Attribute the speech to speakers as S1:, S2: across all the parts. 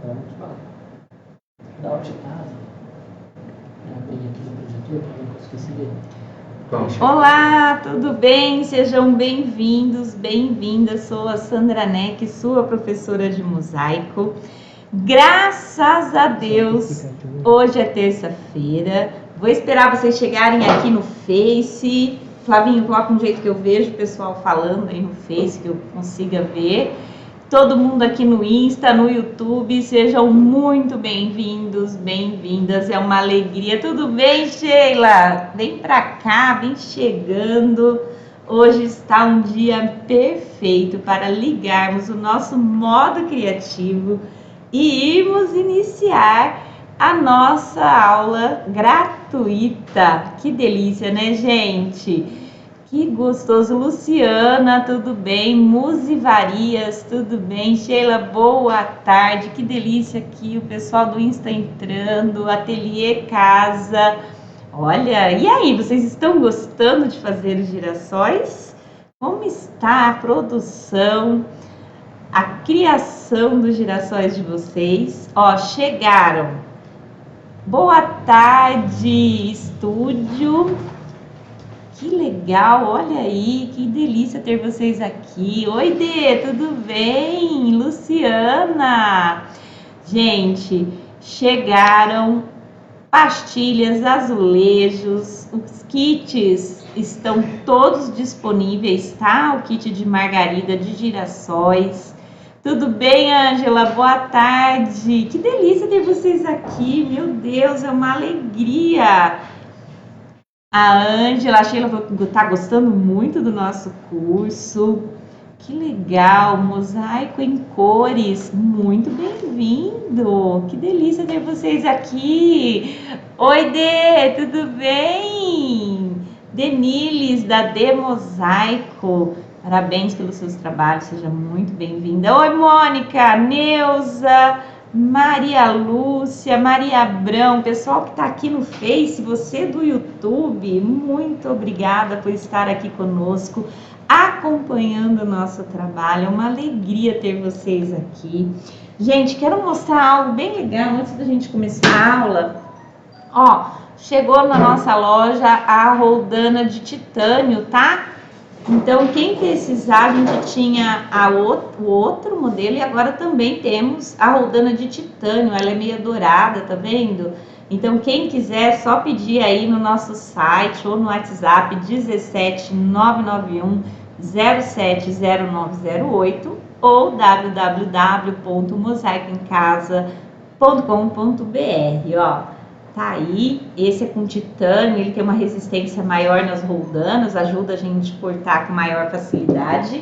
S1: Vamos falar. Da onde casa. Peguei aqui no projetor para ver que eu esqueci dele.
S2: Olá, tudo bem? Sejam bem-vindos, bem-vindas. Sou a Sandra Neck, sua professora de mosaico. Graças a Deus, hoje é terça-feira. Vou esperar vocês chegarem aqui no Face. Flavinho, coloca um jeito que eu vejo o pessoal falando aí no Face, que eu consiga ver. Todo mundo aqui no Insta, no YouTube, sejam muito bem-vindos, bem-vindas, é uma alegria. Tudo bem, Sheila? Vem pra cá, vem chegando. Hoje está um dia perfeito para ligarmos o nosso modo criativo e irmos iniciar a nossa aula gratuita. Que delícia, né, gente? Que gostoso. Luciana, tudo bem? Musivarias, tudo bem? Sheila, boa tarde. Que delícia aqui, o pessoal do Insta entrando, Ateliê Casa. Olha, e aí, vocês estão gostando de fazer os girassóis? Como está a produção, a criação dos girassóis de vocês? Ó, chegaram. Boa tarde, estúdio. Que legal, olha aí, que delícia ter vocês aqui. Oi, Dê, tudo bem? Luciana. Gente, chegaram pastilhas, azulejos, os kits estão todos disponíveis, tá? O kit de margarida, de girassóis. Tudo bem, Ângela? Boa tarde. Que delícia ter vocês aqui. Meu Deus, é uma alegria. A Ângela, a Sheila está gostando muito do nosso curso. Que legal, mosaico em cores, muito bem-vindo. Que delícia ter vocês aqui. Oi, Dê, tudo bem? Denilis, da Dê Mosaico. Parabéns pelos seus trabalhos, seja muito bem-vinda. Oi, Mônica, Neuza, Maria Lúcia, Maria Abrão, pessoal que está aqui no Face, você do YouTube, muito obrigada por estar aqui conosco, acompanhando o nosso trabalho. É uma alegria ter vocês aqui. Gente, quero mostrar algo bem legal antes da gente começar a aula. Ó, chegou na nossa loja a roldana de titânio, tá? Então, quem precisar, a gente tinha o outro modelo e agora também temos a roldana de titânio. Ela é meio dourada, tá vendo? Então, quem quiser, só pedir aí no nosso site ou no WhatsApp 17991 070908 ou www.mosaicoemcasa.com.br, ó. Tá aí, esse é com titânio, ele tem uma resistência maior nas roldanas, ajuda a gente a cortar com maior facilidade.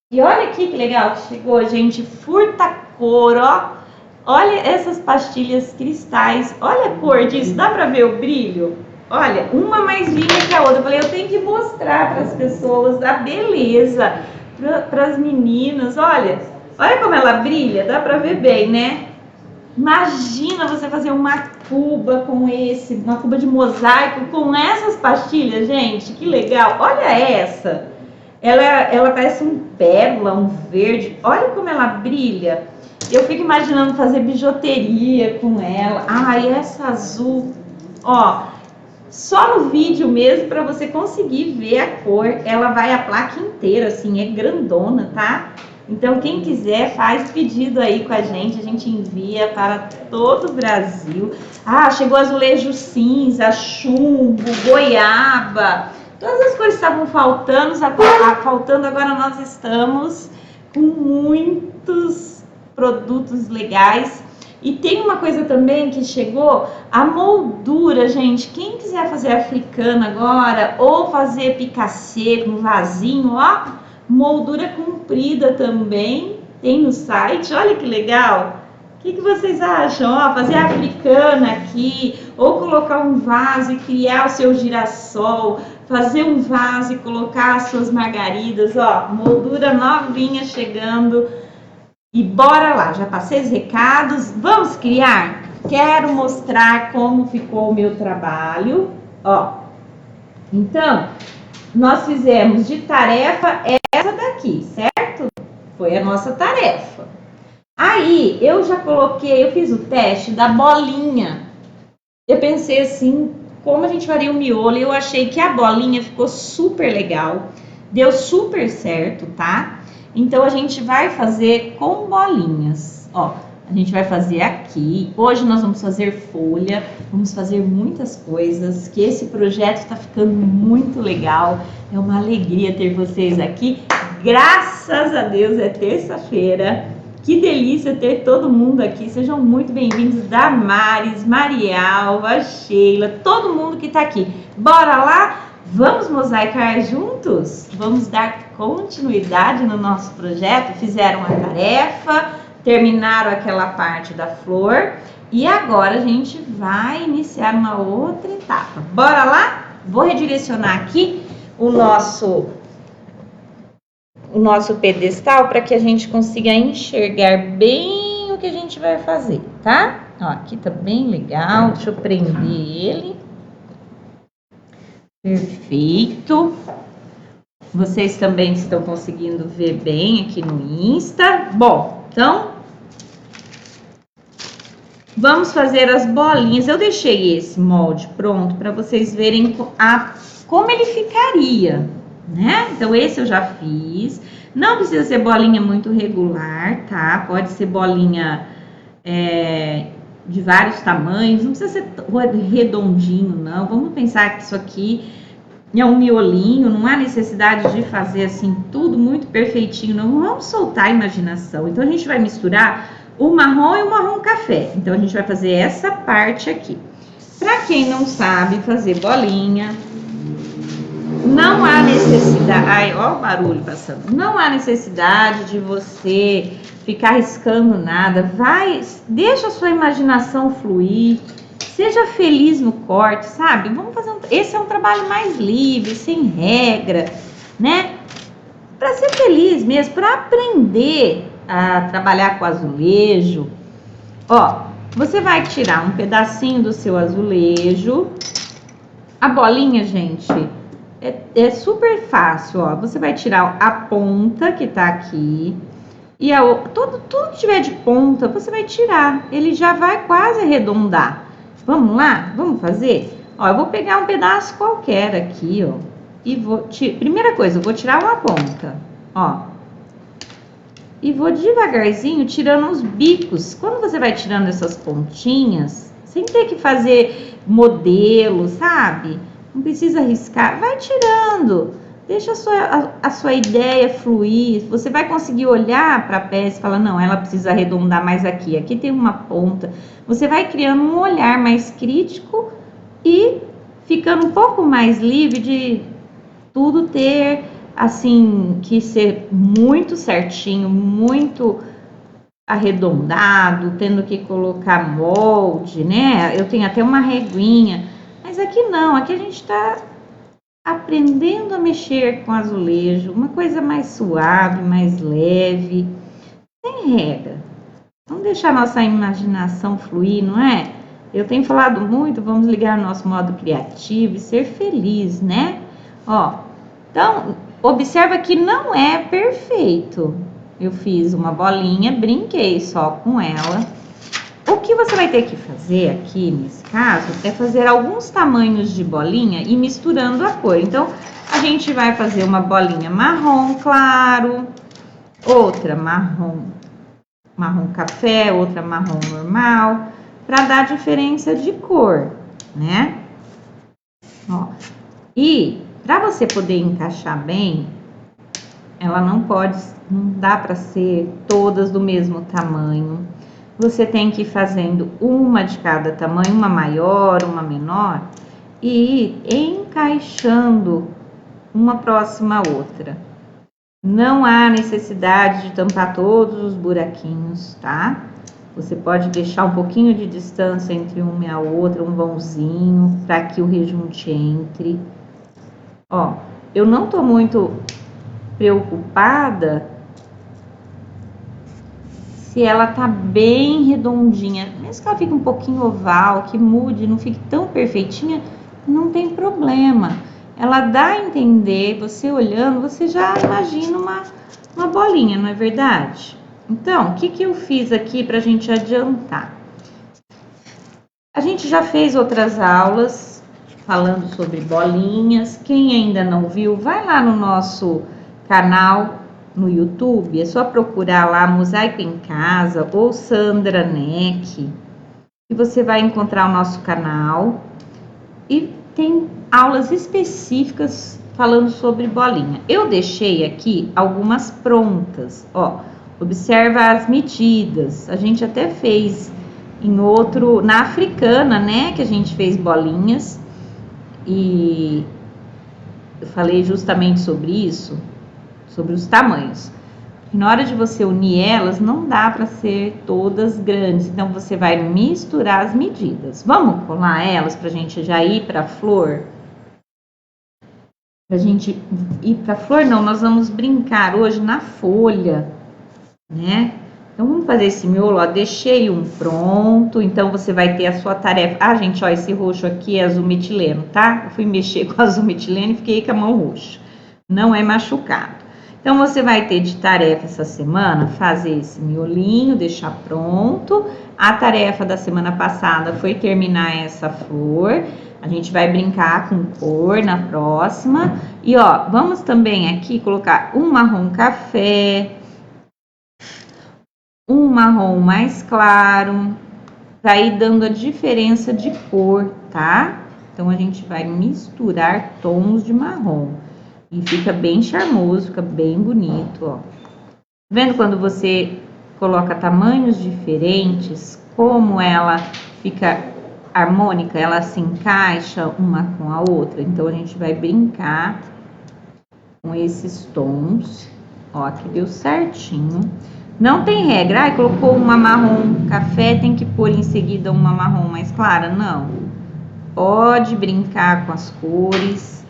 S2: E olha aqui que legal que chegou, gente, furta-cor, ó. Olha essas pastilhas cristais, olha a cor disso, dá pra ver o brilho? Olha, uma mais linda que a outra. Eu falei, eu tenho que mostrar para as pessoas a beleza, para as meninas. Olha como ela brilha, dá pra ver bem, né? Imagina você fazer uma cuba com uma cuba de mosaico com essas pastilhas, gente, que legal. Olha essa, ela parece um pérola, um verde, olha como ela brilha. Eu fico imaginando fazer bijuteria com ela. E essa azul, ó, só no vídeo mesmo para você conseguir ver a cor, ela vai a placa inteira, assim, é grandona, tá? Então, quem quiser, faz pedido aí com a gente envia para todo o Brasil. Chegou azulejo cinza, chumbo, goiaba, todas as cores estavam faltando, agora nós estamos com muitos produtos legais. E tem uma coisa também que chegou, a moldura, gente. Quem quiser fazer africana agora, ou fazer picassê com vasinho, ó, moldura comprida também tem no site. Olha que legal. O que vocês acham? Ó, fazer africana aqui, ou colocar um vaso e criar o seu girassol, fazer um vaso e colocar as suas margaridas, ó, moldura novinha chegando. E bora lá, já passei os recados, vamos criar? Quero mostrar como ficou o meu trabalho, ó. Então, nós fizemos de tarefa essa daqui, certo? Foi a nossa tarefa. Aí, eu já coloquei, eu fiz o teste da bolinha. Eu pensei assim, como a gente faria o miolo, eu achei que a bolinha ficou super legal, deu super certo, tá? Então, a gente vai fazer com bolinhas, ó. A gente vai fazer aqui, hoje nós vamos fazer folha, vamos fazer muitas coisas, que esse projeto está ficando muito legal, é uma alegria ter vocês aqui, graças a Deus é terça-feira, que delícia ter todo mundo aqui, sejam muito bem-vindos, Damares, Marialva, Sheila, todo mundo que está aqui, bora lá? Vamos mosaicar juntos? Vamos dar continuidade no nosso projeto, fizeram a tarefa, terminaram aquela parte da flor e agora a gente vai iniciar uma outra etapa. Bora lá? Vou redirecionar aqui o nosso pedestal para que a gente consiga enxergar bem o que a gente vai fazer, tá? Ó, aqui tá bem legal, deixa eu prender ele. Perfeito. Vocês também estão conseguindo ver bem aqui no Insta. Bom, então, vamos fazer as bolinhas. Eu deixei esse molde pronto para vocês verem como ele ficaria, né? Então, esse eu já fiz. Não precisa ser bolinha muito regular, tá? Pode ser bolinha de vários tamanhos. Não precisa ser redondinho, não. Vamos pensar que isso aqui é um miolinho, não há necessidade de fazer assim tudo muito perfeitinho, não. Vamos soltar a imaginação. Então, a gente vai misturar o marrom e o marrom café. Então, a gente vai fazer essa parte aqui. Para quem não sabe fazer bolinha, não há necessidade... Ai, ó o barulho passando. Não há necessidade de você ficar riscando nada. Deixa a sua imaginação fluir. Seja feliz no corte, sabe? Vamos fazer esse é um trabalho mais livre, sem regra, né? Para ser feliz mesmo, para aprender a trabalhar com azulejo. Ó, você vai tirar um pedacinho do seu azulejo. A bolinha, gente, é super fácil, ó. Você vai tirar a ponta que tá aqui e tudo que tiver de ponta, você vai tirar. Ele já vai quase arredondar. Vamos lá? Vamos fazer? Ó, eu vou pegar um pedaço qualquer aqui, ó. E primeira coisa, eu vou tirar uma ponta, ó. E vou devagarzinho tirando os bicos. Quando você vai tirando essas pontinhas, sem ter que fazer modelo, sabe? Não precisa arriscar. Vai tirando. Deixa a sua ideia fluir. Você vai conseguir olhar para a peça e falar, não, ela precisa arredondar mais aqui. Aqui tem uma ponta. Você vai criando um olhar mais crítico e ficando um pouco mais livre de tudo ter, assim, que ser muito certinho, muito arredondado, tendo que colocar molde, né? Eu tenho até uma reguinha. Mas aqui não, aqui a gente tá aprendendo a mexer com azulejo, uma coisa mais suave, mais leve, sem regra. Vamos deixar nossa imaginação fluir, não é? Eu tenho falado muito, vamos ligar o nosso modo criativo e ser feliz, né? Ó, então, observa que não é perfeito. Eu fiz uma bolinha, brinquei só com ela. O que você vai ter que fazer aqui, nesse caso, é fazer alguns tamanhos de bolinha e misturando a cor. Então, a gente vai fazer uma bolinha marrom claro, outra marrom café, outra marrom normal, para dar diferença de cor, né? Ó, e para você poder encaixar bem, ela não dá para ser todas do mesmo tamanho. Você tem que ir fazendo uma de cada tamanho, uma maior, uma menor, e ir encaixando uma próxima a outra. Não há necessidade de tampar todos os buraquinhos, tá? Você pode deixar um pouquinho de distância entre uma e a outra, um vãozinho, para que o rejunte entre. Ó, eu não tô muito preocupada se ela tá bem redondinha, mesmo que ela fique um pouquinho oval, que mude, não fique tão perfeitinha, não tem problema. Ela dá a entender, você olhando, você já imagina uma bolinha, não é verdade? Então, o que que eu fiz aqui para a gente adiantar? A gente já fez outras aulas falando sobre bolinhas. Quem ainda não viu, vai lá no nosso canal no YouTube. É só procurar lá Mosaico em Casa ou Sandra Neck e você vai encontrar o nosso canal. E tem aulas específicas falando sobre bolinha. Eu deixei aqui algumas prontas, ó. Observa as medidas. A gente até fez em outro, na africana, né? Que a gente fez bolinhas. E eu falei justamente sobre isso, sobre os tamanhos. E na hora de você unir elas, não dá para ser todas grandes. Então, você vai misturar as medidas. Vamos colar elas para a gente já ir para a flor? Para a gente ir para a flor, não, nós vamos brincar hoje na folha, né? Então, vamos fazer esse miolo, ó, deixei um pronto, então você vai ter a sua tarefa. Ah, gente, ó, esse roxo aqui é azul metileno, tá? Eu fui mexer com azul metileno e fiquei com a mão roxa. Não é machucado. Então, você vai ter de tarefa essa semana fazer esse miolinho, deixar pronto. A tarefa da semana passada foi terminar essa flor. A gente vai brincar com cor na próxima. E, ó, vamos também aqui colocar um marrom café, um marrom mais claro, para ir dando a diferença de cor, tá? Então, a gente vai misturar tons de marrom. E fica bem charmoso, fica bem bonito, ó. Vendo quando você coloca tamanhos diferentes, como ela fica harmônica, ela se encaixa uma com a outra. Então, a gente vai brincar com esses tons. Ó, aqui deu certinho. Não tem regra, ai, colocou uma marrom café, tem que pôr em seguida uma marrom mais clara? Não. Pode brincar com as cores.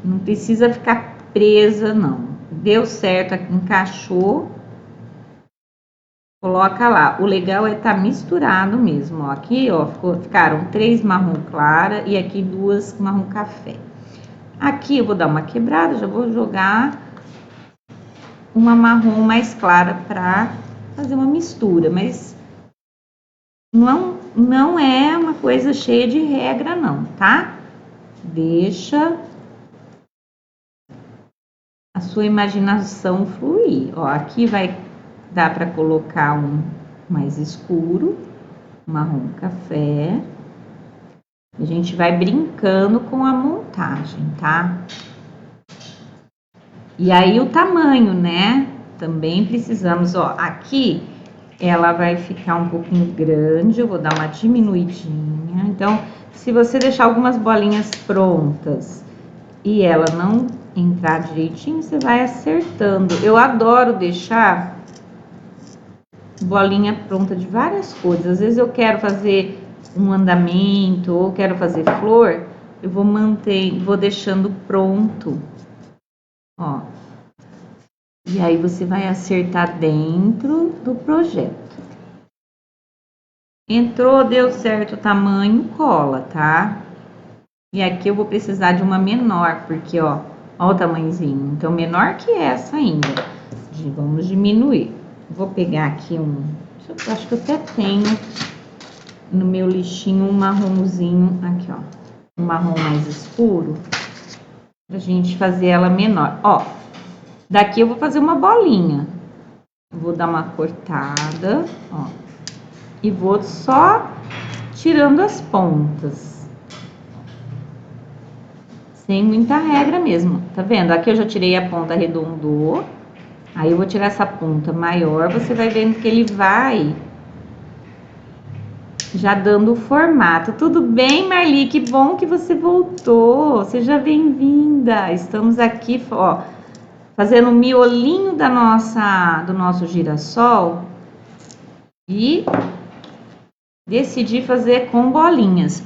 S2: Não precisa ficar presa, não. Deu certo, encaixou, coloca lá. O legal é estar misturado mesmo, ó. Aqui, ó, ficaram 3 marrom clara e aqui 2 marrom café. Aqui eu vou dar uma quebrada, já vou jogar uma marrom mais clara para fazer uma mistura, mas não é uma coisa cheia de regra, não, tá? Deixa a sua imaginação fluir. Ó, aqui vai dar para colocar um mais escuro, marrom café. A gente vai brincando com a montagem, tá? E aí o tamanho, né? Também precisamos, ó, aqui ela vai ficar um pouquinho grande, eu vou dar uma diminuidinha. Então, se você deixar algumas bolinhas prontas e ela não entrar direitinho, você vai acertando. Eu adoro deixar bolinha pronta de várias cores. Às vezes eu quero fazer um andamento ou quero fazer flor, eu vou deixando pronto, ó. E aí você vai acertar dentro do projeto. Entrou, deu certo o tamanho, cola, tá? E aqui eu vou precisar de uma menor, porque, ó o tamanhozinho. Então, menor que essa ainda. Vamos diminuir. Vou pegar aqui acho que eu até tenho no meu lixinho um marronzinho, aqui, ó. Um marrom mais escuro. Pra gente fazer ela menor. Ó, daqui eu vou fazer uma bolinha. Vou dar uma cortada, ó. E vou só tirando as pontas. Sem muita regra mesmo, tá vendo? Aqui eu já tirei a ponta, arredondou. Aí eu vou tirar essa ponta maior, você vai vendo que ele vai já dando o formato. Tudo bem, Marli? Que bom que você voltou. Seja bem-vinda. Estamos aqui, ó, fazendo o miolinho do nosso girassol. E decidi fazer com bolinhas,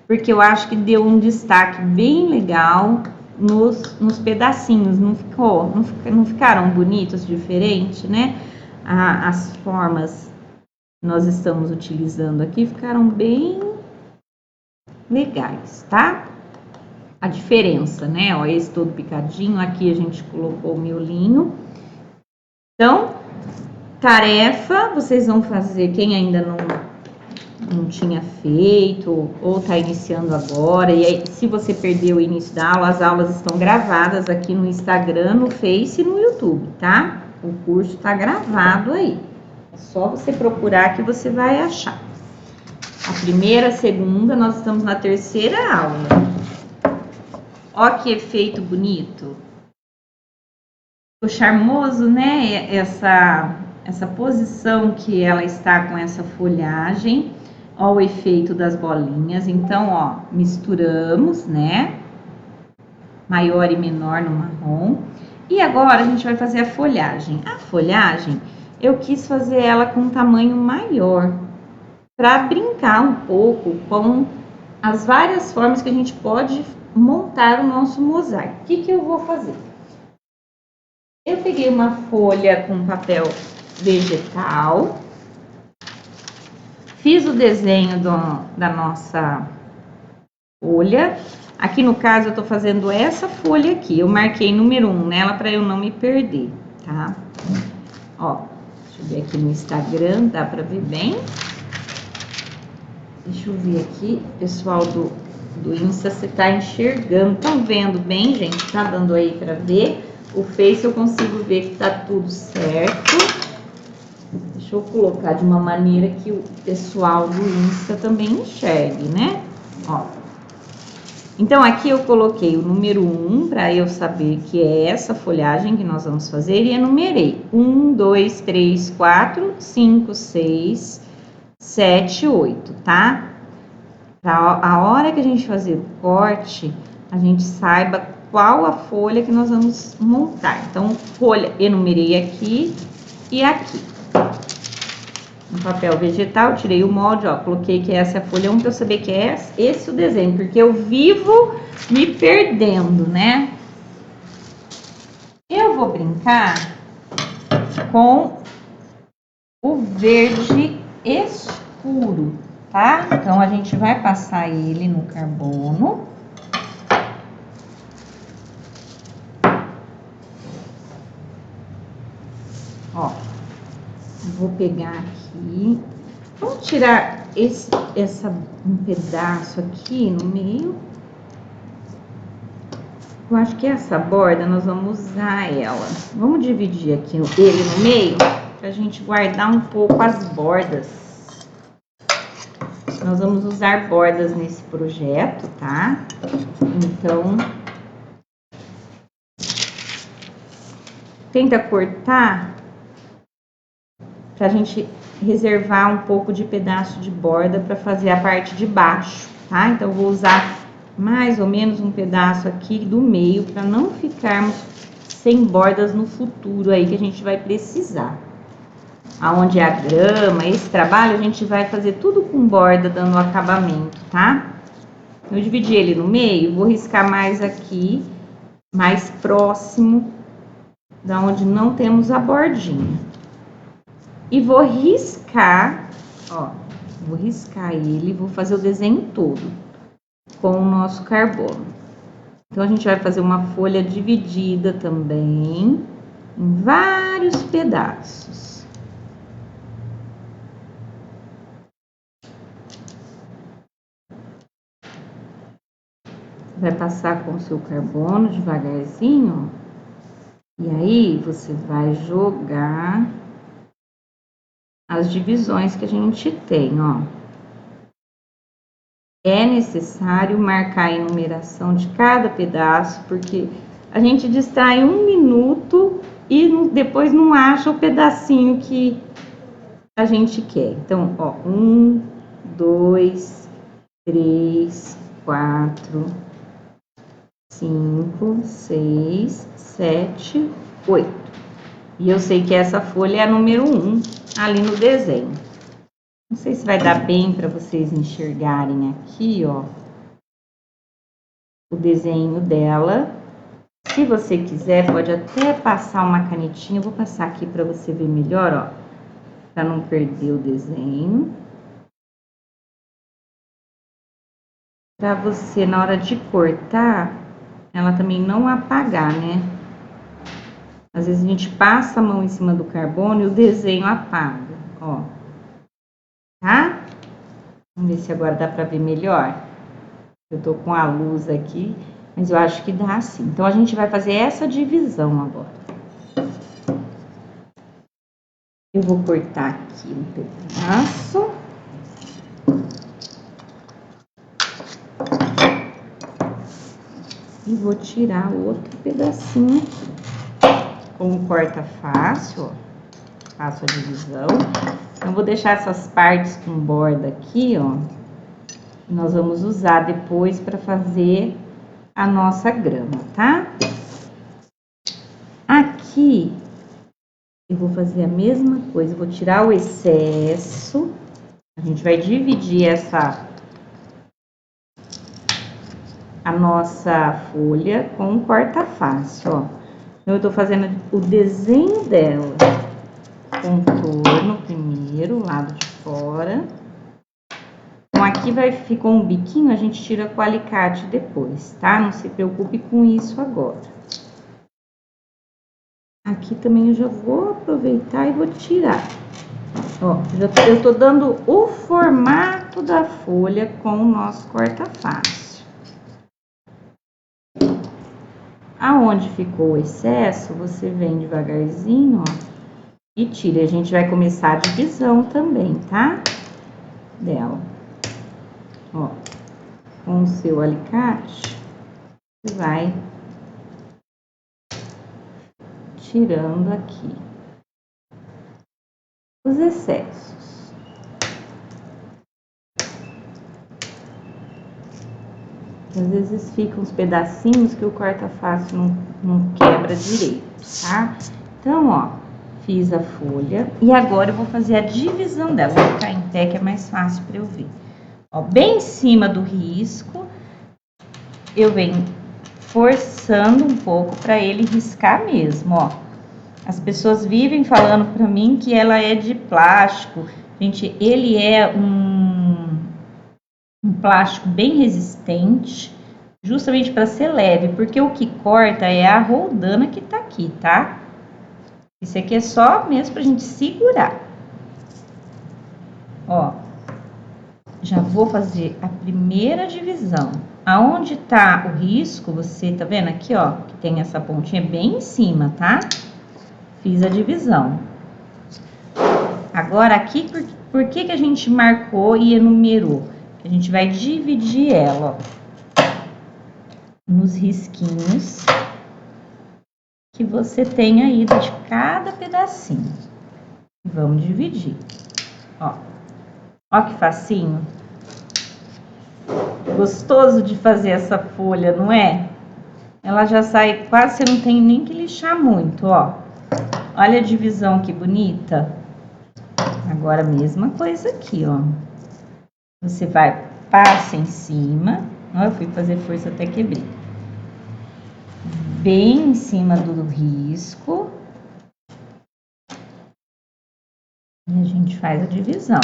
S2: porque eu acho que deu um destaque bem legal nos pedacinhos, não ficaram bonitos, diferentes, né? As formas que nós estamos utilizando aqui ficaram bem legais, tá? A diferença, né? Ó, esse todo picadinho, aqui a gente colocou o miolinho. Então, tarefa, vocês vão fazer, quem ainda não tinha feito ou está iniciando agora, e aí, se você perdeu o início da aula, as aulas estão gravadas aqui no Instagram, no Face e no YouTube, tá? O curso está gravado aí. É só você procurar que você vai achar. A primeira, a segunda, nós estamos na terceira aula. Ó que efeito bonito. Ficou charmoso, né? Essa posição que ela está com essa folhagem. Ó o efeito das bolinhas. Então, ó, misturamos, né? Maior e menor no marrom. E agora a gente vai fazer a folhagem. A folhagem, eu quis fazer ela com um tamanho maior, para brincar um pouco com as várias formas que a gente pode montar o nosso mosaico. O que eu vou fazer? Eu peguei uma folha com papel vegetal, fiz o desenho da nossa folha. Aqui no caso eu tô fazendo essa folha aqui, eu marquei número 1 nela para eu não me perder, tá? Ó, deixa eu ver aqui no Instagram, dá para ver bem? Deixa eu ver aqui, pessoal do Insta, você tá enxergando, estão vendo bem, gente? Tá dando aí para ver? O Face eu consigo ver que tá tudo certo. Deixa eu colocar de uma maneira que o pessoal do Insta também enxergue, né? Ó. Então, aqui eu coloquei o número 1 para eu saber que é essa folhagem que nós vamos fazer e enumerei 1, 2, 3, 4, 5, 6, 7, 8, tá? A hora que a gente fazer o corte, a gente saiba qual a folha que nós vamos montar. Então, folha, enumerei aqui e aqui. No papel vegetal, tirei o molde, ó, coloquei que essa é a folha 1 para eu saber que é esse o desenho, porque eu vivo me perdendo, né? Eu vou brincar com o verde escuro, tá? Então, a gente vai passar ele no carbono. Ó, vou pegar aqui, vamos tirar um pedaço aqui no meio. Eu acho que essa borda nós vamos usar ela. Vamos dividir aqui ele no meio, pra gente guardar um pouco as bordas. Nós vamos usar bordas nesse projeto, tá? Então, tenta cortar pra gente reservar um pouco de pedaço de borda para fazer a parte de baixo, tá? Então, eu vou usar mais ou menos um pedaço aqui do meio para não ficarmos sem bordas no futuro aí que a gente vai precisar. Aonde é a grama, esse trabalho a gente vai fazer tudo com borda dando acabamento, tá? Eu dividi ele no meio, vou riscar mais aqui, mais próximo da onde não temos a bordinha. E vou riscar, ó, vou riscar ele, vou fazer o desenho todo com o nosso carbono. Então, a gente vai fazer uma folha dividida também em vários pedaços. Vai passar com o seu carbono devagarzinho, ó. E aí, você vai jogar as divisões que a gente tem, ó. É necessário marcar a enumeração de cada pedaço, porque a gente distrai 1 minuto e depois não acha o pedacinho que a gente quer. Então, ó, 1, 2, 3, 4, 5, 6, 7, 8. E eu sei que essa folha é a número 1 ali no desenho. Não sei se vai dar bem para vocês enxergarem aqui, ó, o desenho dela. Se você quiser, pode até passar uma canetinha. Eu vou passar aqui para você ver melhor, ó, para não perder o desenho. Para você, na hora de cortar, ela também não apagar, né? Às vezes a gente passa a mão em cima do carbono e o desenho apaga, ó. Tá? Vamos ver se agora dá pra ver melhor. Eu tô com a luz aqui, mas eu acho que dá sim. Então, a gente vai fazer essa divisão agora. Eu vou cortar aqui um pedaço. E vou tirar outro pedacinho aqui. Com o corta fácil, ó. Faço a divisão. Eu vou deixar essas partes com borda aqui, ó. Nós vamos usar depois para fazer a nossa grama, tá? Aqui, eu vou fazer a mesma coisa. Eu vou tirar o excesso. A gente vai dividir a nossa folha com um corta fácil, ó. Então, eu tô fazendo o desenho dela. Contorno primeiro, lado de fora. Então, aqui ficou um biquinho, a gente tira com o alicate depois, tá? Não se preocupe com isso agora. Aqui também eu já vou aproveitar e vou tirar. Ó, eu tô dando o formato da folha com o nosso corta fácil. Aonde ficou o excesso, você vem devagarzinho, ó, e tira. A gente vai começar a divisão também, tá? Dela. Ó, com o seu alicate, você vai tirando aqui os excessos. Às vezes ficam uns pedacinhos que o corta fácil não quebra direito, tá? Então, ó, fiz a folha e agora eu vou fazer a divisão dela. Vou ficar em pé que é mais fácil para eu ver. Ó, bem em cima do risco, eu venho forçando um pouco para ele riscar mesmo, ó. As pessoas vivem falando para mim que ela é de plástico. Gente, ele é um plástico bem resistente, justamente para ser leve, porque o que corta é a roldana que tá aqui, tá? Isso aqui é só mesmo pra gente segurar. Ó, já vou fazer a primeira divisão. Aonde tá o risco, você tá vendo aqui, ó, que tem essa pontinha bem em cima, tá? Fiz a divisão. Agora aqui, por que a gente marcou e enumerou? A gente vai dividir ela, ó, nos risquinhos que você tem aí de cada pedacinho. Vamos dividir, ó. Ó que facinho. Gostoso de fazer essa folha, não é? Ela já sai quase, você não tem nem que lixar muito, ó. Olha a divisão que bonita. Agora a mesma coisa aqui, ó. Você vai, passa em cima. Ó, eu fui fazer força até quebrei. Bem em cima do risco. E a gente faz a divisão.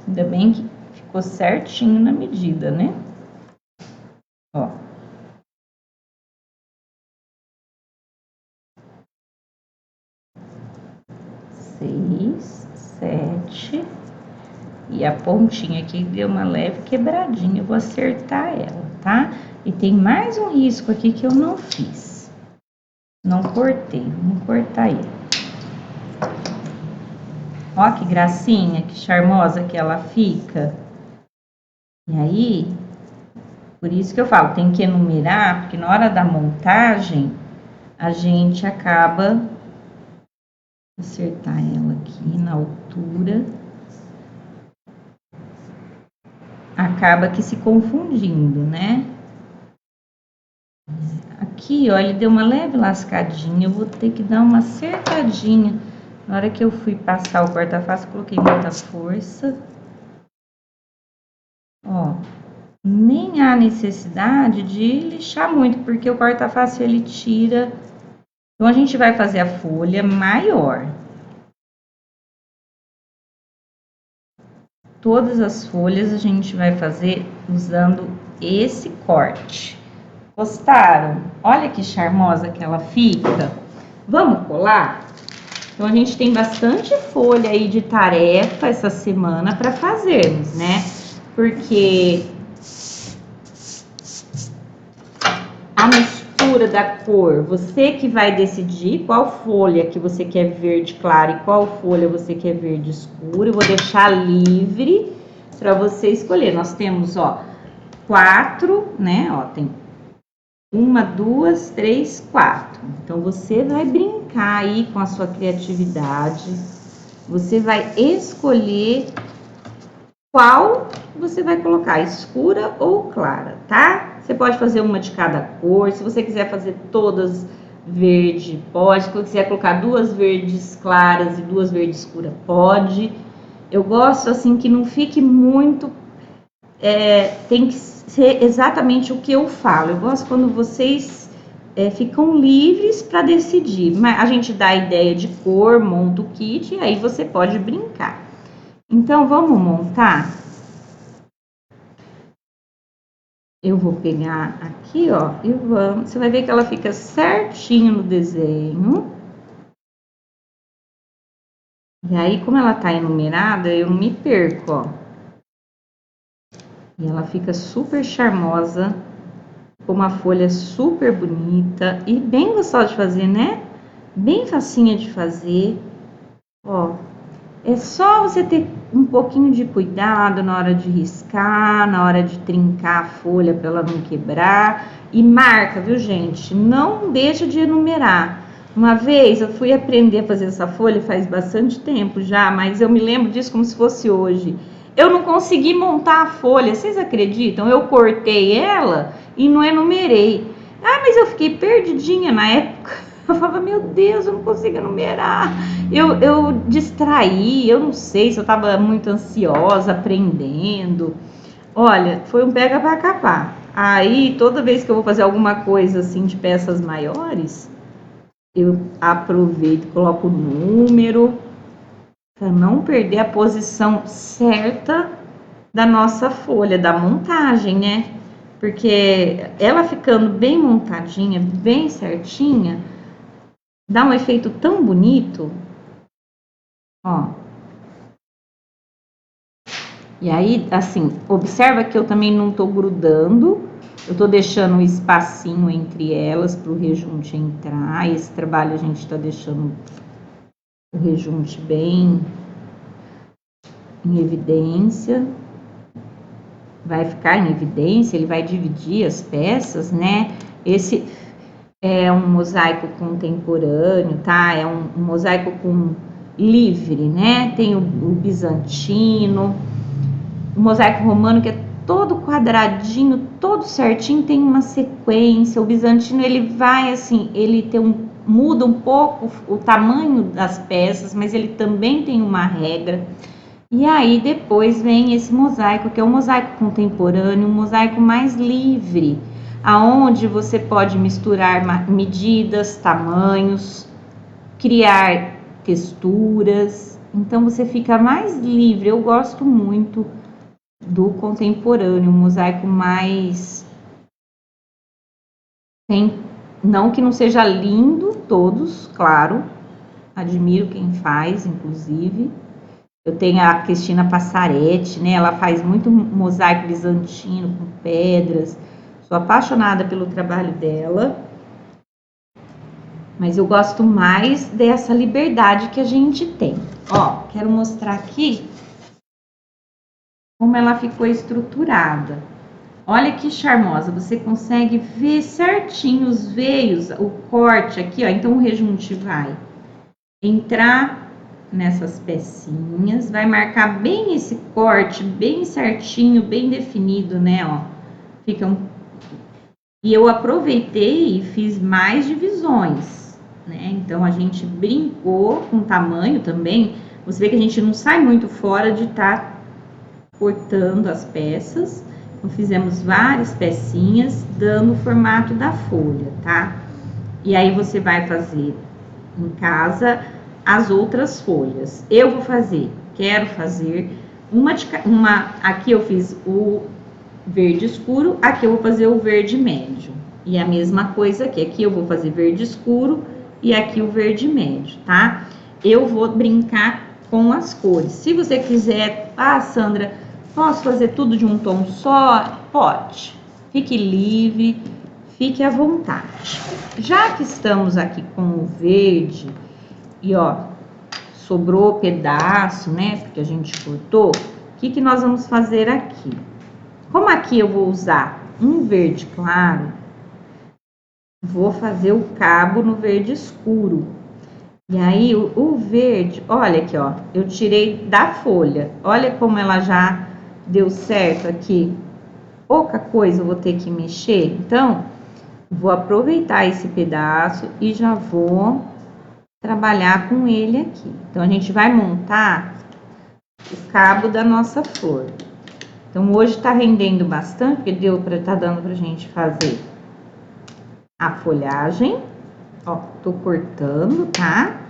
S2: Ainda bem que ficou certinho na medida, né? Ó. Seis, 7. E a pontinha aqui deu uma leve quebradinha. Eu vou acertar ela, tá? E tem mais um risco aqui que eu não fiz. Não cortei. Vamos cortar ele. Ó que gracinha, que charmosa que ela fica. E aí, por isso que eu falo, tem que enumerar, porque na hora da montagem, a gente acaba... acertar ela aqui na altura. Acaba que se confundindo, né? Aqui, ó, ele deu uma leve lascadinha. Eu vou ter que dar uma acertadinha. Na hora que eu fui passar o corta-face, coloquei muita força. Ó, nem há necessidade de lixar muito, porque o corta-face ele tira. Então, a gente vai fazer a folha maior. Todas as folhas a gente vai fazer usando esse corte. Gostaram? Olha que charmosa que ela fica. Vamos colar? Então, a gente tem bastante folha aí de tarefa essa semana para fazermos, né? Porque a mistura da cor, você que vai decidir qual folha que você quer verde claro e qual folha você quer verde escuro. Eu vou deixar livre para você escolher. Nós temos, ó, 4, né? Ó, tem 1, 2, 3, 4. Então, você vai brincar aí com a sua criatividade. Você vai escolher qual você vai colocar, escura ou clara, tá? Você pode fazer uma de cada cor. Se você quiser fazer todas verde, pode. Se você quiser colocar 2 verdes claras e 2 verdes escuras, pode. Eu gosto assim que não fique muito... tem que ser exatamente o que eu falo. Eu gosto quando vocês ficam livres para decidir. Mas a gente dá a ideia de cor, monta o kit e aí você pode brincar. Então, vamos montar? Eu vou pegar aqui, ó, e vamos... Você vai ver que ela fica certinho no desenho. E aí, como ela tá enumerada, eu não me perco, ó. E ela fica super charmosa, com uma folha super bonita e bem gostosa de fazer, né? Bem facinha de fazer. Ó, é só você ter um pouquinho de cuidado na hora de riscar, na hora de trincar a folha para ela não quebrar. E marca, viu, gente? Não deixa de enumerar. Uma vez eu fui aprender a fazer essa folha faz bastante tempo já, mas eu me lembro disso como se fosse hoje. Eu não consegui montar a folha, vocês acreditam? Eu cortei ela e não enumerei. Ah, mas eu fiquei perdidinha na época. Eu falava, meu Deus, eu não consigo enumerar. Eu distraí, eu não sei se eu estava muito ansiosa, aprendendo. Olha, foi um pega para capar. Aí, toda vez que eu vou fazer alguma coisa assim de peças maiores, eu aproveito, coloco o número, para não perder a posição certa da nossa folha, da montagem, né? Porque ela ficando bem montadinha, bem certinha, dá um efeito tão bonito, ó. E aí, assim, observa que eu também não tô grudando, eu tô deixando um espacinho entre elas para o rejunte entrar. Esse trabalho a gente tá deixando o rejunte bem em evidência. Vai ficar em evidência, ele vai dividir as peças, né? Esse é um mosaico contemporâneo, tá? É um mosaico com livre, né? Tem o bizantino, o mosaico romano que é todo quadradinho, todo certinho, tem uma sequência. O bizantino, ele vai assim, ele tem muda um pouco o tamanho das peças, mas ele também tem uma regra. E aí depois vem esse mosaico, que é um mosaico contemporâneo, um mosaico mais livre, aonde você pode misturar medidas, tamanhos, criar texturas. Então você fica mais livre. Eu gosto muito do contemporâneo, um mosaico mais... Não que não seja lindo todos, claro, admiro quem faz, inclusive. Eu tenho a Cristina Passaretti, né? Ela faz muito mosaico bizantino com pedras. Sou apaixonada pelo trabalho dela. Mas eu gosto mais dessa liberdade que a gente tem. Ó, quero mostrar aqui como ela ficou estruturada. Olha que charmosa, você consegue ver certinho os veios, o corte aqui, ó. Então o rejunte vai entrar nessas pecinhas, vai marcar bem esse corte, bem certinho, bem definido, né, ó. E eu aproveitei e fiz mais divisões, né? Então a gente brincou com o tamanho também. Você vê que a gente não sai muito fora de estar cortando as peças. Então fizemos várias pecinhas, dando o formato da folha, tá? E aí você vai fazer em casa as outras folhas. Eu vou fazer, quero fazer aqui eu fiz o verde escuro, aqui eu vou fazer o verde médio. E a mesma coisa aqui eu vou fazer verde escuro e aqui o verde médio, tá? Eu vou brincar com as cores. Se você quiser, Sandra, posso fazer tudo de um tom só? Pode. Fique livre, fique à vontade. Já que estamos aqui com o verde e ó, sobrou pedaço, né? Porque a gente cortou. O que nós vamos fazer aqui? Como aqui eu vou usar um verde claro, vou fazer o cabo no verde escuro. E aí, o verde, olha aqui, ó, eu tirei da folha. Olha como ela já deu certo aqui. Pouca coisa eu vou ter que mexer. Então, vou aproveitar esse pedaço e já vou trabalhar com ele aqui. Então, a gente vai montar o cabo da nossa flor. Então, hoje tá rendendo bastante, porque tá dando pra gente fazer a folhagem. Ó, tô cortando, tá?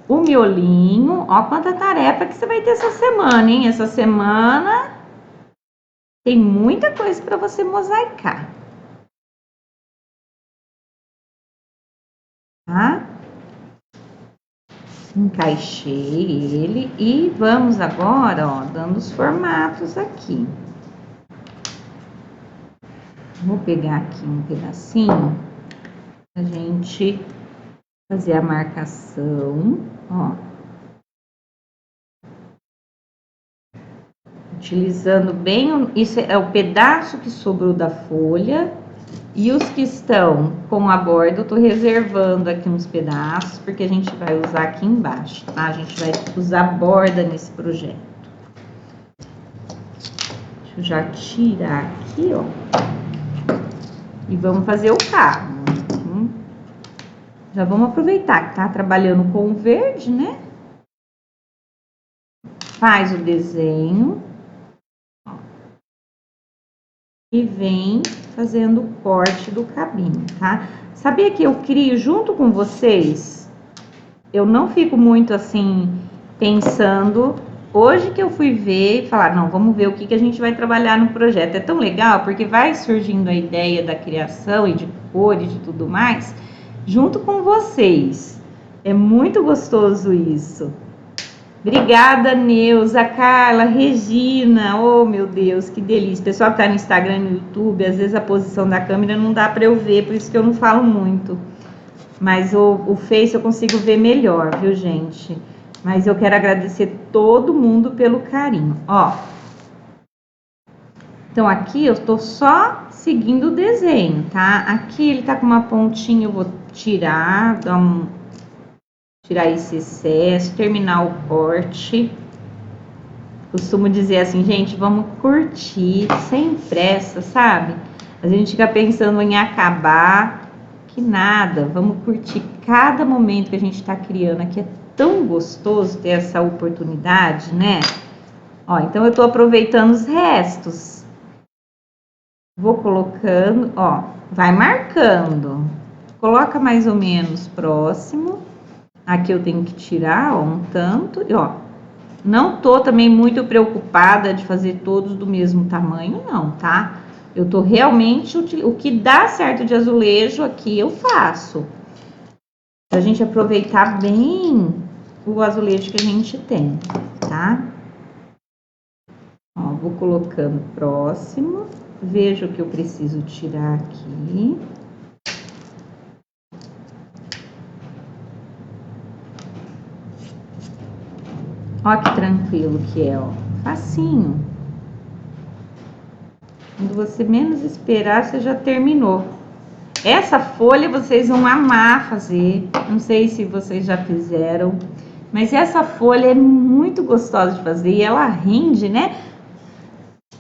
S2: O miolinho, ó quanta tarefa que você vai ter essa semana, hein? Essa semana tem muita coisa para você mosaicar. Tá? Encaixei ele e vamos agora, ó, dando os formatos aqui. Vou pegar aqui um pedacinho pra gente fazer a marcação, ó. Utilizando bem, isso é o pedaço que sobrou da folha. E os que estão com a borda, eu tô reservando aqui uns pedaços, porque a gente vai usar aqui embaixo, tá? A gente vai usar borda nesse projeto. Deixa eu já tirar aqui, ó. E vamos fazer o cabo. Já vamos aproveitar que tá trabalhando com o verde, né? Faz o desenho. Ó, e vem fazendo o corte do cabinho, tá? Sabia que eu crio junto com vocês? Eu não fico muito assim, pensando. Hoje que eu fui ver e falar, não, vamos ver o que a gente vai trabalhar no projeto. É tão legal, porque vai surgindo a ideia da criação e de cores e de tudo mais, junto com vocês. É muito gostoso isso. Obrigada, Neuza, Carla, Regina. Oh, meu Deus, que delícia. Pessoal que tá no Instagram e no YouTube, às vezes a posição da câmera não dá para eu ver, por isso que eu não falo muito. Mas o Face eu consigo ver melhor, viu, gente? Mas eu quero agradecer todo mundo pelo carinho. Ó. Então, aqui eu tô só seguindo o desenho, tá? Aqui ele tá com uma pontinha, eu vou tirar, tirar esse excesso, terminar o corte. Costumo dizer assim, gente, vamos curtir, sem pressa, sabe? A gente fica pensando em acabar, que nada, vamos curtir cada momento que a gente tá criando aqui. É tão gostoso ter essa oportunidade, né? Ó, então eu tô aproveitando os restos. Vou colocando, ó, vai marcando. Coloca mais ou menos próximo. Aqui eu tenho que tirar, ó, um tanto, e ó, não tô também muito preocupada de fazer todos do mesmo tamanho, não, tá? Eu tô realmente, o que dá certo de azulejo aqui eu faço. Pra gente aproveitar bem o azulejo que a gente tem, tá? Ó, vou colocando próximo, vejo o que eu preciso tirar aqui. Ó que tranquilo que é, ó. Facinho. Quando você menos esperar, você já terminou. Essa folha vocês vão amar fazer. Não sei se vocês já fizeram. Mas essa folha é muito gostosa de fazer. E ela rende, né?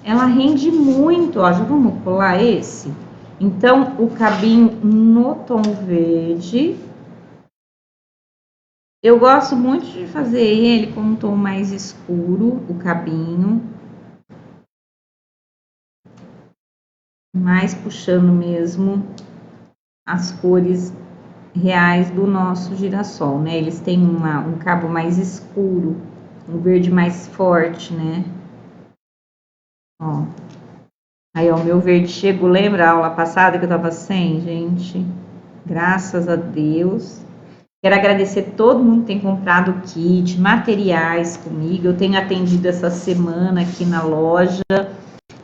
S2: Ela rende muito, ó. Já vamos colar esse? Então, o cabinho no tom verde. Eu gosto muito de fazer ele com um tom mais escuro, o cabinho. Mais puxando mesmo as cores reais do nosso girassol, né? Eles têm um cabo mais escuro, um verde mais forte, né? Ó. Aí, ó, o meu verde chegou, lembra a aula passada que eu tava sem, gente? Graças a Deus. Quero agradecer todo mundo que tem comprado o kit, materiais comigo. Eu tenho atendido essa semana aqui na loja.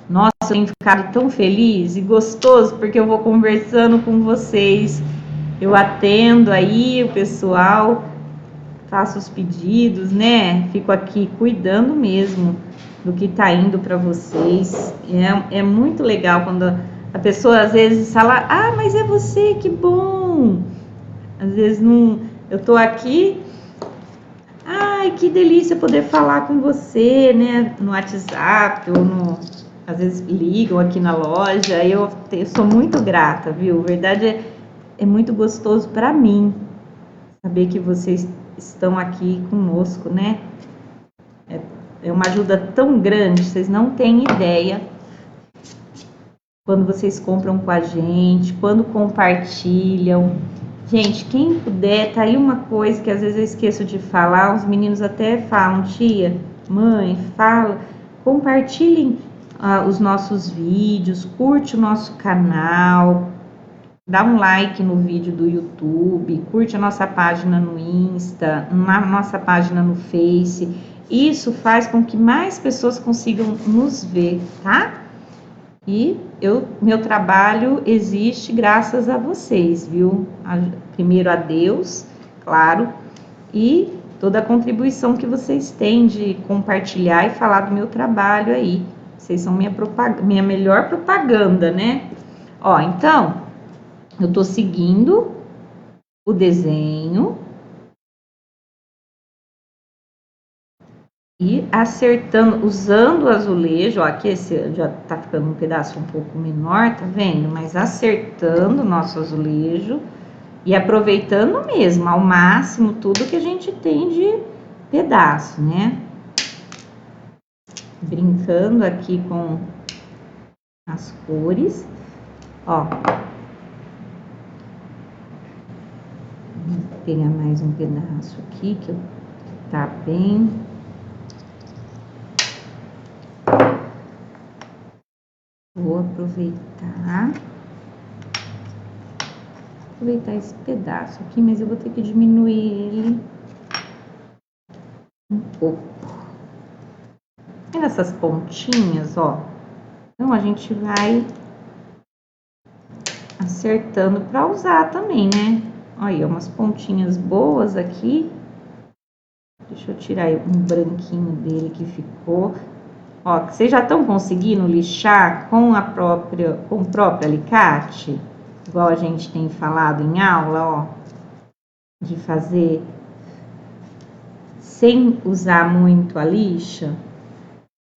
S2: Nossa, eu tenho ficado tão feliz e gostoso, porque eu vou conversando com vocês. Eu atendo aí o pessoal, faço os pedidos, né? Fico aqui cuidando mesmo do que tá indo para vocês. É muito legal quando a pessoa às vezes fala, ah, mas é você, que bom. Às vezes não, eu tô aqui, ai, que delícia poder falar com você, né? No WhatsApp ou no, às vezes ligam aqui na loja. Eu sou muito grata, viu? Verdade é muito gostoso para mim saber que vocês estão aqui conosco, né? É uma ajuda tão grande, vocês não têm ideia. Quando vocês compram com a gente, quando compartilham. Gente, quem puder, tá aí uma coisa que às vezes eu esqueço de falar, os meninos até falam, tia, mãe, fala, compartilhem os nossos vídeos, curte o nosso canal, dá um like no vídeo do YouTube, curte a nossa página no Insta, na nossa página no Face. Isso faz com que mais pessoas consigam nos ver, tá? E meu trabalho existe graças a vocês, viu? Primeiro a Deus, claro, e toda a contribuição que vocês têm de compartilhar e falar do meu trabalho aí. Vocês são minha melhor propaganda, né? Ó, então, eu tô seguindo o desenho e acertando, usando o azulejo, ó, aqui esse já tá ficando um pedaço um pouco menor, tá vendo? Mas acertando o nosso azulejo e aproveitando mesmo ao máximo tudo que a gente tem de pedaço, né? Brincando aqui com as cores, ó. Vou pegar mais um pedaço aqui que tá bem. Vou aproveitar esse pedaço aqui, mas eu vou ter que diminuir ele um pouco. Vendo essas pontinhas, ó? Então, a gente vai acertando para usar também, né? Olha, umas pontinhas boas aqui. Deixa eu tirar um branquinho dele que ficou. Ó, vocês já estão conseguindo lixar com o próprio alicate? Igual a gente tem falado em aula, ó. De fazer sem usar muito a lixa.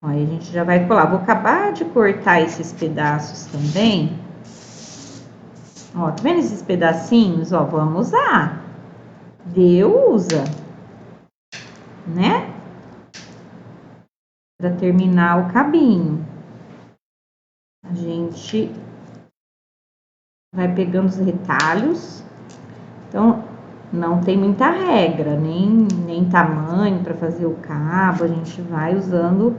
S2: Ó, aí a gente já vai colar. Vou acabar de cortar esses pedaços também. Ó, tá vendo esses pedacinhos? Ó, vamos usar. Usa, né? Para terminar o cabinho. A gente vai pegando os retalhos. Então, não tem muita regra, nem tamanho para fazer o cabo. A gente vai usando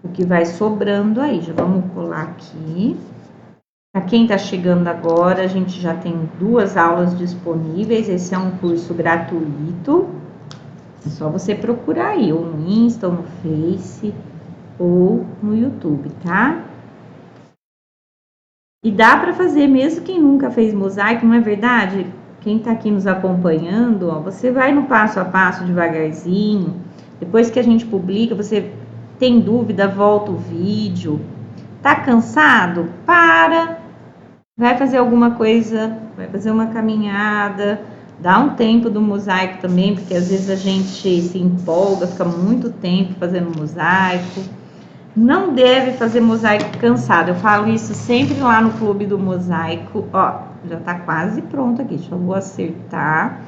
S2: o que vai sobrando aí. Já vamos colar aqui. Para quem está chegando agora, a gente já tem 2 aulas disponíveis. Esse é um curso gratuito. É só você procurar aí, ou no Insta, ou no Face, ou no YouTube, tá? E dá para fazer, mesmo quem nunca fez mosaico, não é verdade? Quem tá aqui nos acompanhando, ó, você vai no passo a passo devagarzinho. Depois que a gente publica, você tem dúvida, volta o vídeo. Tá cansado? Para. Vai fazer alguma coisa, vai fazer uma caminhada. Dá um tempo do mosaico também, porque às vezes a gente se empolga, fica muito tempo fazendo mosaico. Não deve fazer mosaico cansado. Eu falo isso sempre lá no Clube do Mosaico. Ó, já tá quase pronto aqui. Deixa eu vou acertar.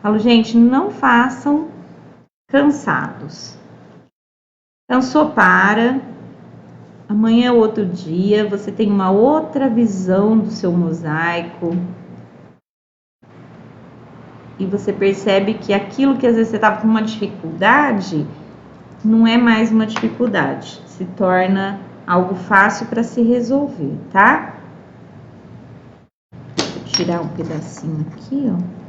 S2: Falo, gente, não façam cansados. Cansou, para. Amanhã é outro dia. Você tem uma outra visão do seu mosaico. E você percebe que aquilo que às vezes você estava com uma dificuldade, não é mais uma dificuldade. Se torna algo fácil para se resolver, tá? tirar um pedacinho aqui, ó.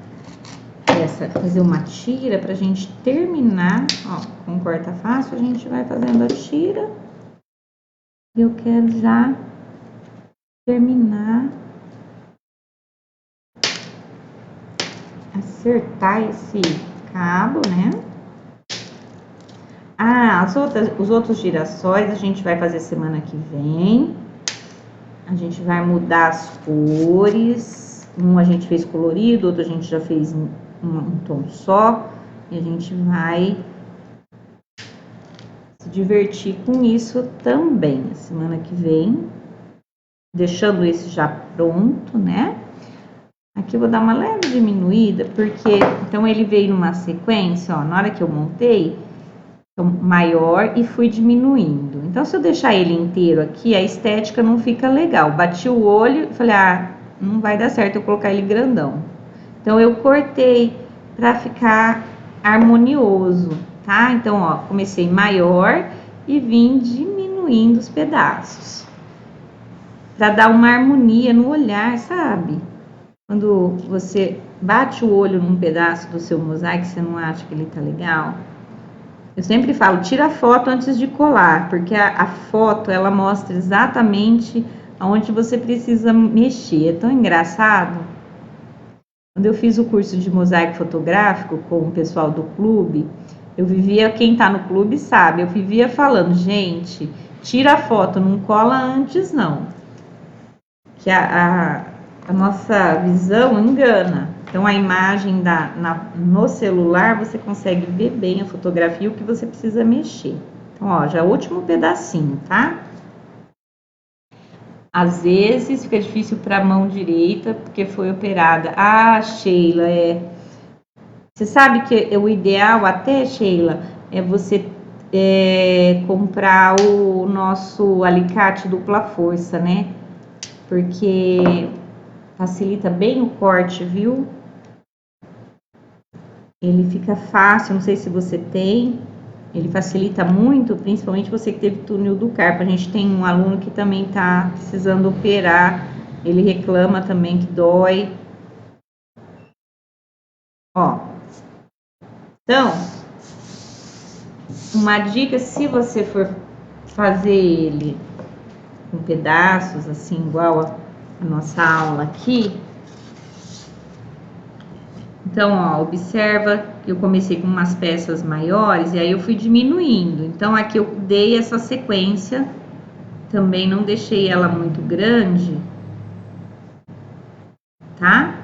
S2: Fazer uma tira pra gente terminar, ó, com corta fácil, a gente vai fazendo a tira. E eu quero já terminar, acertar esse cabo, né? Ah, os outros girassóis a gente vai fazer semana que vem. A gente vai mudar as cores. Um a gente fez colorido, outro a gente já fez um tom só. E a gente vai se divertir com isso também. Semana que vem, deixando esse já pronto, né? Aqui eu vou dar uma leve diminuída, porque então ele veio numa sequência, ó, na hora que eu montei, maior e fui diminuindo. Então, se eu deixar ele inteiro aqui, a estética não fica legal. Bati o olho e falei, ah, não vai dar certo eu colocar ele grandão. Então, eu cortei para ficar harmonioso, tá? Então, ó, comecei maior e vim diminuindo os pedaços. Para dar uma harmonia no olhar, sabe? Quando você bate o olho num pedaço do seu mosaico, você não acha que ele tá legal? Eu sempre falo, tira a foto antes de colar, porque a foto, ela mostra exatamente aonde você precisa mexer. É tão engraçado. Quando eu fiz o curso de mosaico fotográfico com o pessoal do clube, eu vivia, quem tá no clube sabe, eu vivia falando, gente, tira a foto, não cola antes não. Que a nossa visão engana. Então, a imagem no celular, você consegue ver bem a fotografia, o que você precisa mexer. Então, ó, já é o último pedacinho, tá? Às vezes, fica difícil para a mão direita, porque foi operada. Ah, Sheila, Você sabe que o ideal até, Sheila, é você comprar o nosso alicate dupla força, né? Porque facilita bem o corte, viu? Ele fica fácil, não sei se você tem, ele facilita muito, principalmente você que teve túnel do carpo. A gente tem um aluno que também tá precisando operar, ele reclama também que dói. Ó, então, uma dica, se você for fazer ele com pedaços, assim, igual a nossa aula aqui, então, ó, observa que eu comecei com umas peças maiores e aí eu fui diminuindo. Então, aqui eu dei essa sequência, também não deixei ela muito grande, tá?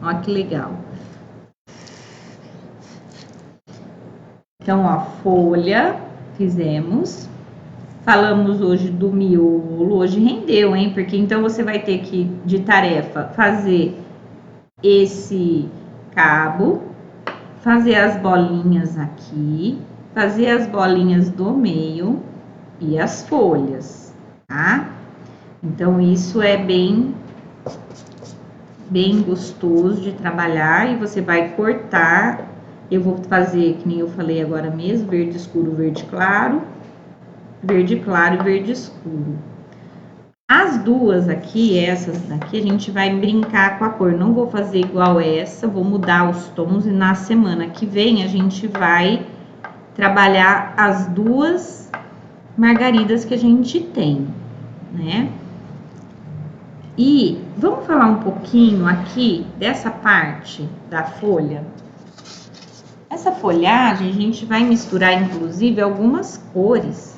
S2: Ó que legal. Então, ó, folha, fizemos. Falamos hoje do miolo, hoje rendeu, hein? Porque então você vai ter que, de tarefa, fazer esse cabo, fazer as bolinhas aqui, fazer as bolinhas do meio e as folhas, tá? Então, isso é bem gostoso de trabalhar e você vai cortar. Eu vou fazer, que nem eu falei agora mesmo, verde escuro, verde claro e verde escuro. As duas aqui, essas daqui, a gente vai brincar com a cor. Não vou fazer igual essa, vou mudar os tons e na semana que vem a gente vai trabalhar as duas margaridas que a gente tem, né? E vamos falar um pouquinho aqui dessa parte da folha. Essa folhagem a gente vai misturar, inclusive, algumas cores.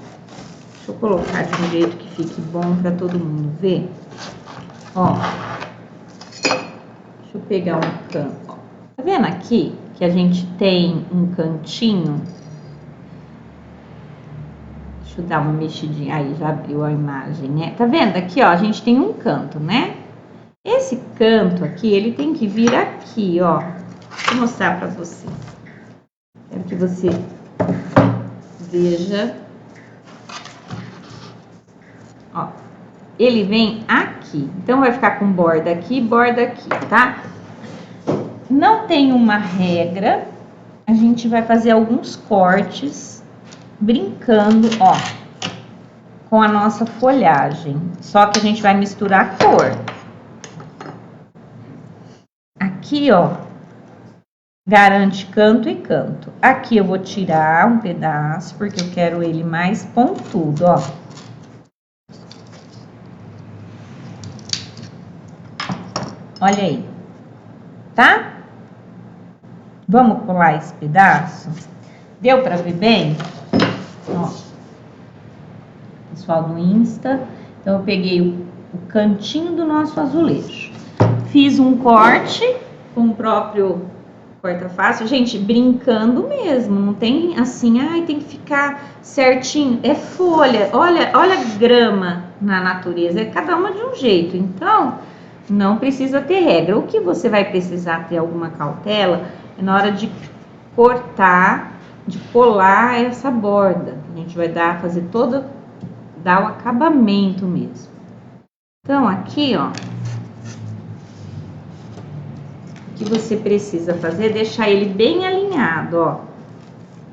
S2: Deixa eu colocar de um jeito que fique bom para todo mundo ver. Ó, deixa eu pegar um canto. Ó. Tá vendo aqui que a gente tem um cantinho? Deixa eu dar uma mexidinha. Aí, já abriu a imagem, né? Tá vendo aqui, ó? A gente tem um canto, né? Esse canto aqui, ele tem que vir aqui, ó. Deixa eu mostrar pra você. Quero que você veja. Ó, ele vem aqui. Então, vai ficar com borda aqui, tá? Não tem uma regra. A gente vai fazer alguns cortes, brincando, ó, com a nossa folhagem. Só que a gente vai misturar a cor. Aqui, ó, garante canto e canto. Aqui eu vou tirar um pedaço, porque eu quero ele mais pontudo, ó. Olha aí, tá? Vamos colar esse pedaço? Deu pra ver bem? Ó, pessoal do Insta. Então, eu peguei o cantinho do nosso azulejo. Fiz um corte com o próprio corta-fácil. Gente, brincando mesmo. Não tem assim, ai, tem que ficar certinho. É folha. Olha a grama na natureza. É cada uma de um jeito. Então, não precisa ter regra. O que você vai precisar ter alguma cautela é na hora de cortar, de colar essa borda. A gente vai fazer todo, dar o acabamento mesmo. Então, aqui, ó, o que você precisa fazer é deixar ele bem alinhado, ó.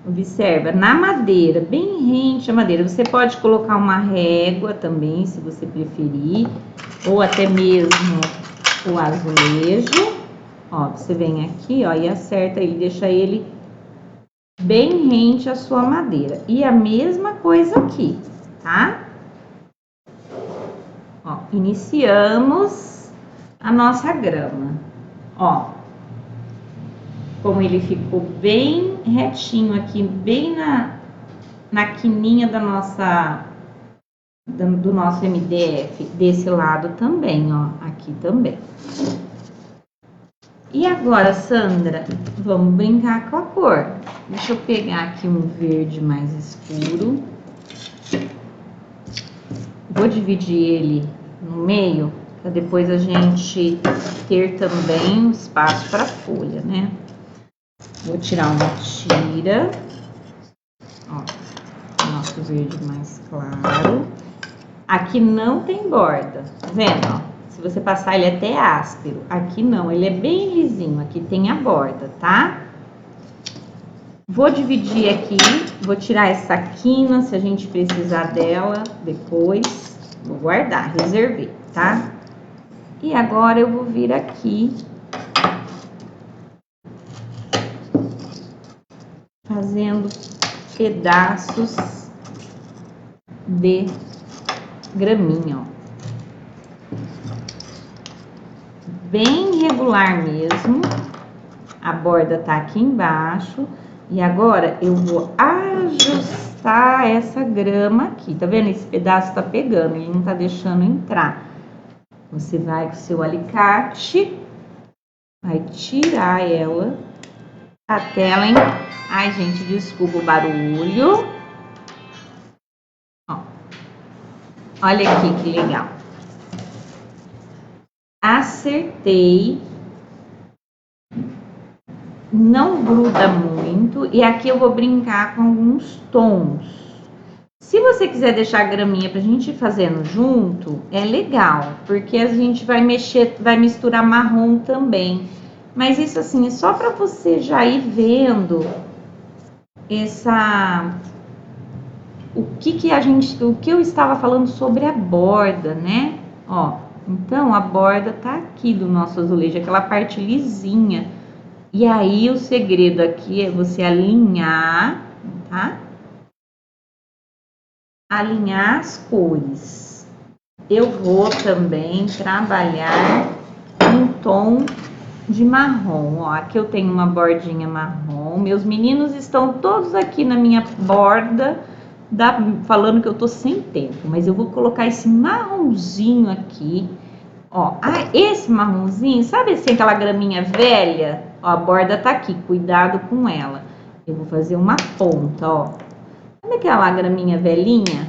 S2: Observa, na madeira, bem rente a madeira. Você pode colocar uma régua também, se você preferir, ou até mesmo o azulejo. Ó, você vem aqui, ó, e acerta ele, deixa ele bem rente à sua madeira. E a mesma coisa aqui, tá? Ó, iniciamos a nossa grama. Ó, como ele ficou bem retinho aqui, bem na quininha da nossa, do nosso MDF, desse lado também, ó, aqui também. E agora, Sandra, vamos brincar com a cor. Deixa eu pegar aqui um verde mais escuro. Vou dividir ele no meio, para depois a gente ter também espaço para folha, né? Vou tirar uma tira. Ó, nosso verde mais claro. Aqui não tem borda, tá vendo, ó? Se você passar, ele é até áspero. Aqui não, ele é bem lisinho. Aqui tem a borda, tá? Vou dividir aqui, vou tirar essa quina, se a gente precisar dela depois. Vou guardar, reservei, tá? E agora eu vou vir aqui fazendo pedaços de graminha, ó. Bem regular mesmo. A borda tá aqui embaixo. E agora eu vou ajustar essa grama aqui. Tá vendo? Esse pedaço tá pegando, ele não tá deixando entrar. Você vai com o seu alicate, vai tirar ela até ela... Ai, gente, desculpa o barulho. Ó, olha aqui que legal. Acertei, não gruda muito, e aqui eu vou brincar com alguns tons. Se você quiser deixar a graminha pra gente ir fazendo junto, é legal, porque a gente vai mexer, vai misturar marrom também. Mas isso assim, é só pra você já ir vendo o que eu estava falando sobre a borda, né? Ó. Então, a borda tá aqui do nosso azulejo, aquela parte lisinha. E aí, o segredo aqui é você alinhar, tá? Alinhar as cores. Eu vou também trabalhar um tom de marrom. Ó, aqui eu tenho uma bordinha marrom. Meus meninos estão todos aqui na minha borda, falando que eu tô sem tempo, mas eu vou colocar esse marronzinho aqui, ó. Ah, esse marronzinho, sabe assim, aquela graminha velha? Ó, a borda tá aqui, cuidado com ela. Eu vou fazer uma ponta, ó. Sabe aquela graminha velhinha?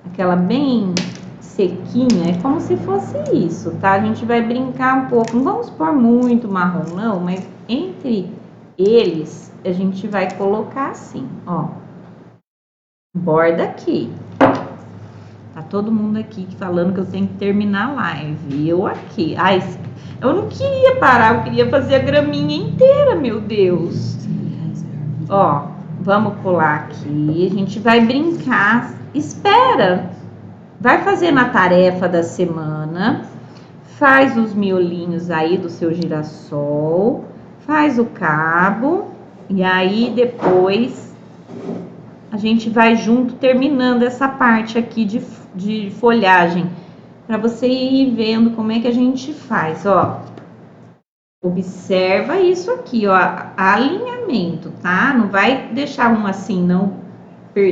S2: Aquela bem sequinha, é como se fosse isso, tá? A gente vai brincar um pouco, não vamos pôr muito marrom não, mas entre eles a gente vai colocar assim, ó. Borda aqui. Tá todo mundo aqui falando que eu tenho que terminar a live. Eu aqui. Ai, eu não queria parar, eu queria fazer a graminha inteira, meu Deus. Ó, vamos colar aqui. A gente vai brincar. Espera. Vai fazendo a tarefa da semana. faz os miolinhos aí do seu girassol, faz o cabo e aí depois a gente vai junto terminando essa parte aqui de folhagem, para você ir vendo como é que a gente faz, ó. Observa isso aqui, ó, alinhamento, tá? Não vai deixar um assim, não,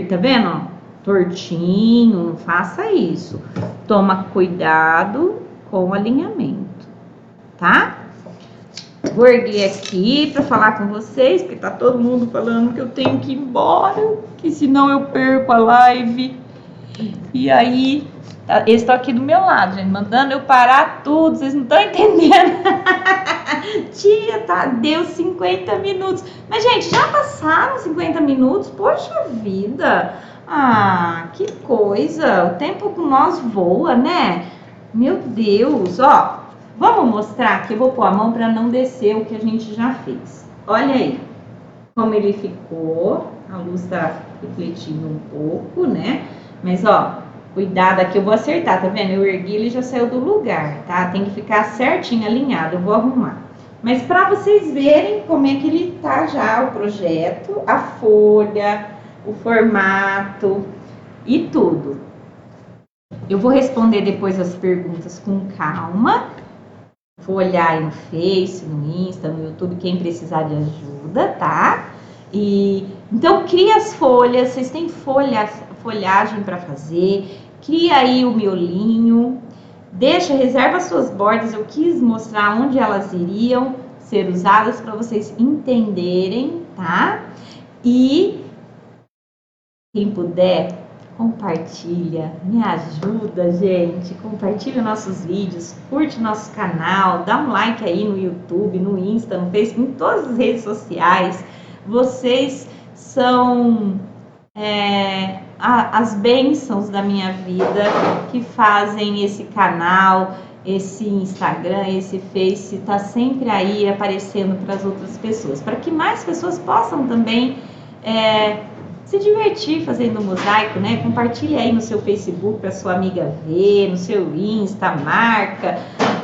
S2: tá vendo, ó? Tortinho, não faça isso. Toma cuidado com o alinhamento, tá? Vou erguer aqui para falar com vocês, porque tá todo mundo falando que eu tenho que ir embora, que senão eu perco a live. E aí, eles estão aqui do meu lado, gente, mandando eu parar tudo, vocês não estão entendendo. Tia, tá, deu 50 minutos. Mas, gente, já passaram 50 minutos? Poxa vida! Ah, que coisa! O tempo com nós voa, né? Meu Deus, ó. Vamos mostrar aqui, eu vou pôr a mão para não descer o que a gente já fez. Olha aí como ele ficou. A luz tá refletindo um pouco, né? Mas, ó, cuidado aqui, eu vou acertar, tá vendo? Eu ergui, ele já saiu do lugar, tá? Tem que ficar certinho, alinhado, eu vou arrumar. Mas para vocês verem como é que ele tá já, o projeto, a folha, o formato e tudo. Eu vou responder depois as perguntas com calma. Vou olhar aí no Face, no Insta, no YouTube, quem precisar de ajuda, tá? E então cria as folhas, vocês têm folhagem para fazer, cria aí o miolinho, reserva suas bordas, eu quis mostrar onde elas iriam ser usadas para vocês entenderem, tá? E quem puder, compartilha, me ajuda, gente, compartilha nossos vídeos, curte nosso canal, dá um like aí no YouTube, no Insta, no Facebook, em todas as redes sociais. Vocês são as bênçãos da minha vida que fazem esse canal, esse Instagram, esse Face, tá sempre aí aparecendo para as outras pessoas, para que mais pessoas possam também se divertir fazendo mosaico, né? Compartilha aí no seu Facebook para sua amiga ver, no seu Insta, marca.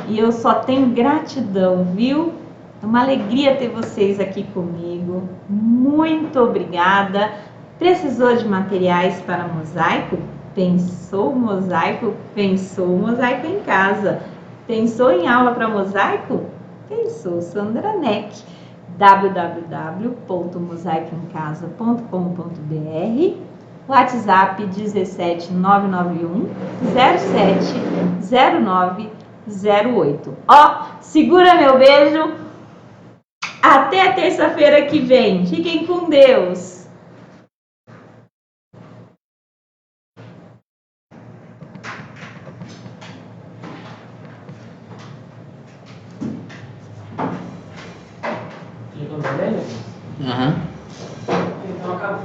S2: E eu só tenho gratidão, viu? É uma alegria ter vocês aqui comigo. Muito obrigada. Precisou de materiais para mosaico? Pensou mosaico? Pensou mosaico em casa. Pensou em aula para mosaico? Pensou Sandra Neck. www.mosaicoemcasa.com.br, WhatsApp 17991 070908. Ó, segura meu beijo. Até terça-feira que vem. Fiquem com Deus.
S1: Aham. Então acabou.